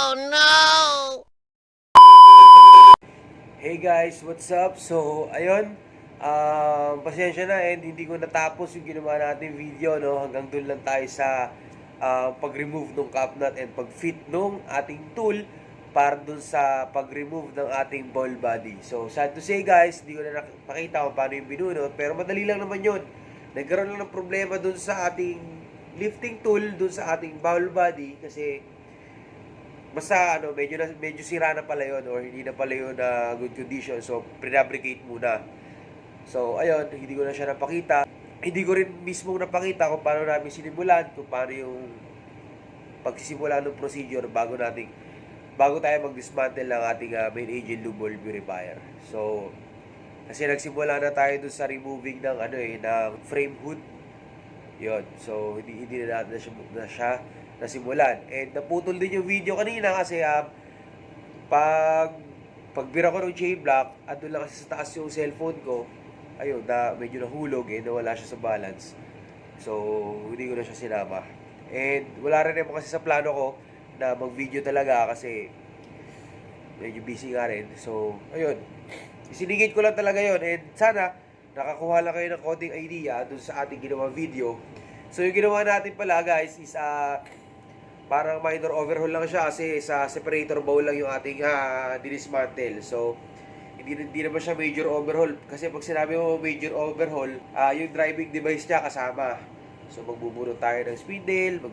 Oh no! Hey guys, what's up? So, ayun, pasensya na and hindi ko natapos yung ginawa natin video, no? Hanggang doon lang tayo sa pag-remove ng cap nut and pag-fit nung ating tool para doon sa pag-remove ng ating ball body. So, sad to say guys, hindi ko na nakita kung paano yung binunot, pero madali lang naman yun. Nagkaroon lang ng problema doon sa ating lifting tool, doon sa ating ball body, kasi basta medyo sira na pala yun or hindi na pala yun na good condition. So, prefabricate muna. So, ayun, hindi ko na siya napakita. Hindi ko rin mismo napakita kung paano namin sinimulan, kung paano yung pagsisimula ng procedure bago tayo mag-dismantle ng ating main agent Lube Purifier. So, kasi nagsimula na tayo dun sa removing ng ng frame hood. Yun. So, hindi na natin na siya nasimulan. And naputol din yung video kanina kasi pagbira ko ng chain block, andun lang kasi sa taas yung cellphone ko. Ayun, medyo nahulog nawala siya sa balance. So, hindi ko na siya sinama. And wala rin naman kasi sa plano ko na mag-video talaga kasi medyo busy nga rin. So, ayun. Isinigit ko lang talaga yun. And sana, nakakuha lang kayo ng konting idea dun sa ating ginawang video. So, yung ginawa natin pala guys is parang minor overhaul lang siya kasi sa separator bowl lang yung ating dinismantle. So, hindi naman siya major overhaul. Kasi pag sinabi mo major overhaul, yung driving device niya kasama. So, magbubunot tayo ng spindle,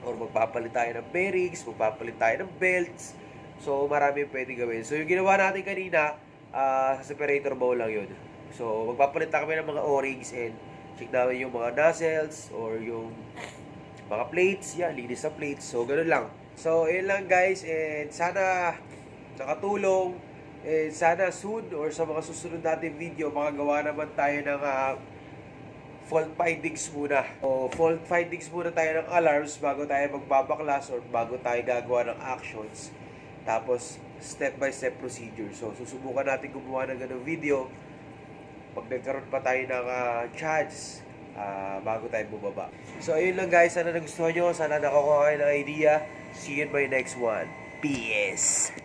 magpapalit tayo ng bearings, magpapalit tayo ng belts. So, marami yung pwede gawin. So, yung ginawa natin kanina, sa separator bowl lang yun. So, magpapalit na kami ng mga O-rings and check namin yung mga nozzles or yung mga plates, linis sa plates. So, ganun lang. So, yun lang guys. And sana nakatulong. And sana soon or sa mga susunod natin video, makagawa naman tayo ng fault findings muna. O fault findings muna tayo ng alarms bago tayo magbabaklas or bago tayo gagawa ng actions. Tapos, step by step procedure. So, susubukan natin gumawa ng ganung video pag nagkaroon pa tayo ng chance bago tayo bumaba. So, ayun lang guys. Sana nagustuhan nyo. Sana nakakuha kayo ng idea. See you in my next one. Peace!